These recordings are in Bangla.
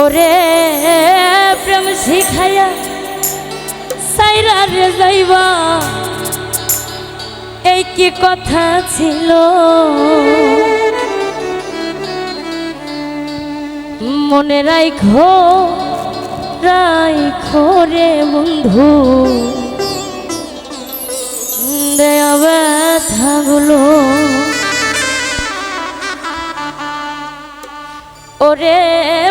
ওরে প্রেম শিখাইয়া সাইরা রে যাইবা, এই কি কথা ছিল? মনে রাইখো রাইখো রে বন্ধু, দেয়া ব্যথাগুলো। ওরে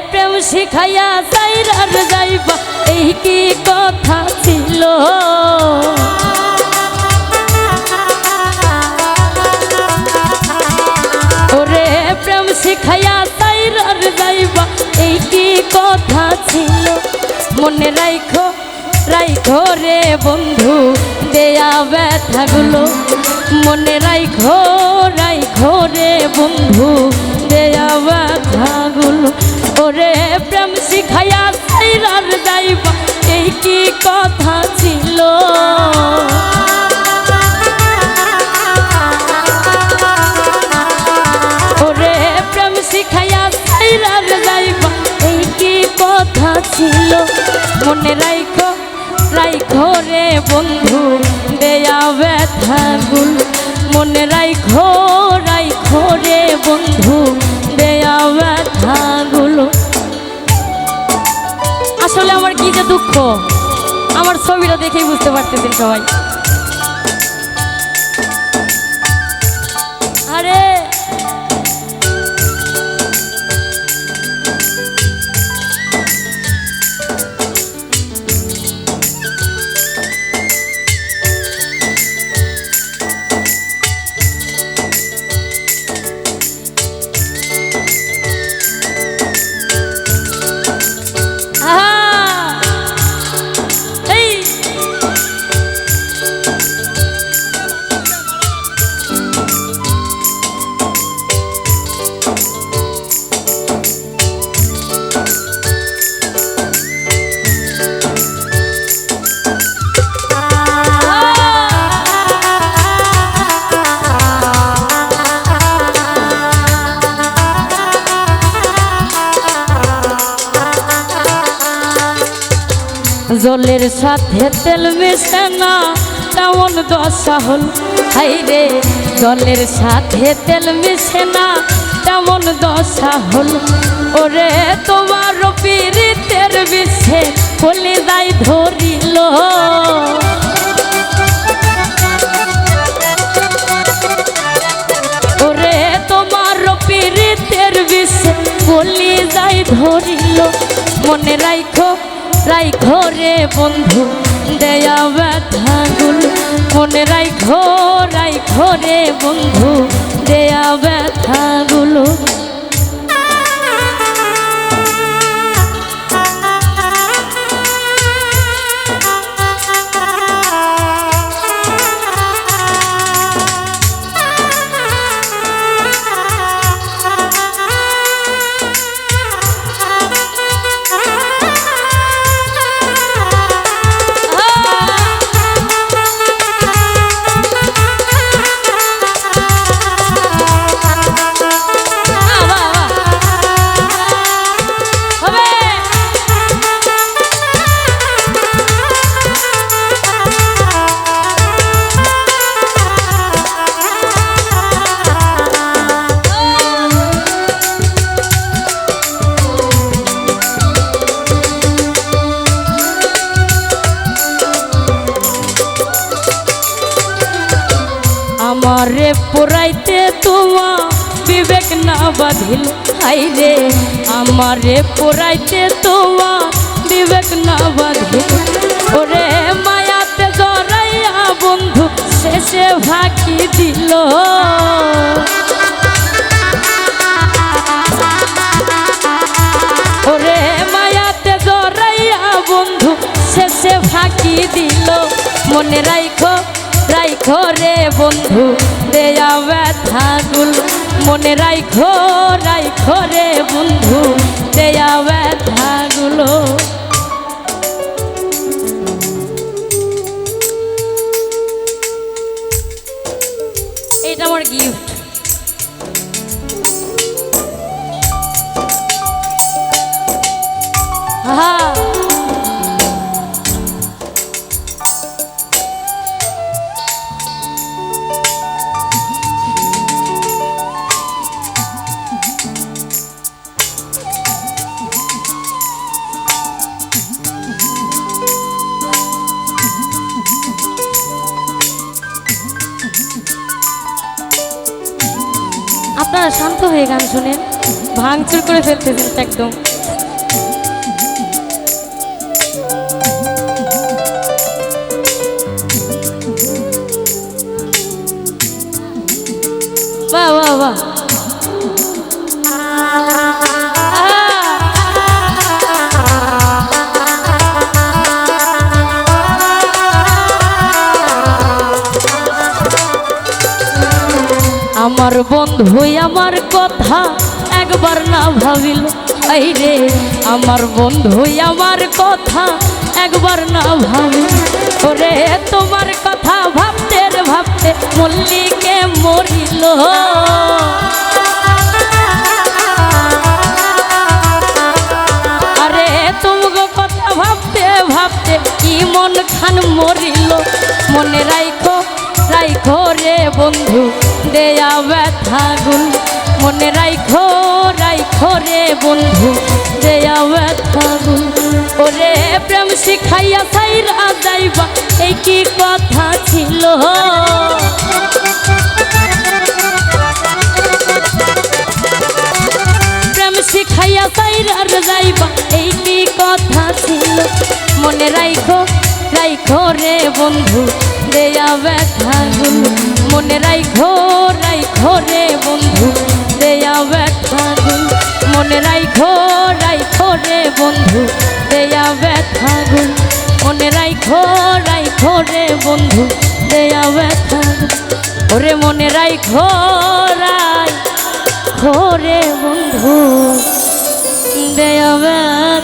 প্রেম শিখাইয়া সাইরার যাইবা, এই কি কথা ছিল? ওরে প্রেম শিখাইয়া সাইরার যাইবা, এই কি কথা ছিল? মনে রাইখো রাইখো রে বন্ধু, দেয়া ব্যথাগুলো। মনে রাইখো রাইখো রে বন্ধু, দেয়া ব্যথাগুলো। ওরে প্রেম শিখাইয়া সাইরার যাইবা, এই কি কথা ছিল? ওরে প্রেম শিখাইয়া সাইরার যাইবা, এই কি কথা ছিল? মনে রাইখো রাইখো রে বন্ধু, দেয়া ব্যথাগুলো। মনে রাইখো রাইখো রে বন্ধু, দেয়া ব্যথাগুলো। আসলে আমার কি যে দুঃখ, আমার ছবিটা দেখেই বুঝতে পারতেছেন সবাই। আরে জলের সাথে তেল মিশে না, তেমন দশা হল। হাইরে জলের সাথে তেল মিশে না, তেমন দশা হল। ওরে তোমার পীড়িতের বিষে কলিজাই ধরিল। ওরে তোমার পীড়িতের বিষে কলিজাই ধরিল। মনে রাইখো রাইখো রে বন্ধু, দেয়া ব্যথাগুলো। মনে রাইখো রাইখো রে বন্ধু, দেয়া ব্যথাগুলো। আমারে পোড়াইতে তোমা বিবেক না বাঁধিল। হাইরে আমারে পোড়াইতে তোমা বিবেক না বাঁধিল। ওরে মায়াতে জড়াইয়া বন্ধু শেষে ফাঁকি দিল। ওরে মায়াতে জড়াইয়া বন্ধু শেষে ফাঁকি দিল। মনে রাইখো রাইখো রে বন্ধু, দেয়া ব্যথাগুলো। মনে রাইখো রাইখো রে বন্ধু, দেয়া ব্যথাগুলো। এটা আমার গিফট। শান্ত হয়ে গান শুনেন, ভাঙচুর করে ফেলতেছেন তো একদম। বাহ বাহ বাহ, আমার বন্ধু আমার কথা একবার না ভাবিল, এই রে আমার বন্ধু আমার কথা একবার না ভাবিল। ওরে তোমার কথা ভাবতে রে ভাবতে মল্লিকে মরিল। আরে তোমাকে কথা ভাবতে ভাবতে কি মন খান মরিল। মনে রাইখো রাইখো রে বন্ধু দেয়া ব্যথাগুল, মনে রাইখো রাইখো রে বন্ধু দেয়া ব্যথাগুল। ওরে প্রেম শিখাইয়া সাইরা যাইবা এই কি কথা ছিল। প্রেম শিখাইয়া সাইরা যাইবা এই কি কথা ছিল। মনে রাইখো রাইখো রে বন্ধু দেয়া ব্যথাগুল, মনে রাইখো রাইখো রে বন্ধু দেয়া ব্যথাগুল। মনে রাইখো রাইখো রে বন্ধু দেয়া ব্যথাগুল, মনে রাইখো রাইখো রে বন্ধু দেয়া ব্যথাগুল। ওরে মনে রাইখো রাইখো রে বন্ধু দেয়া ব্যথা।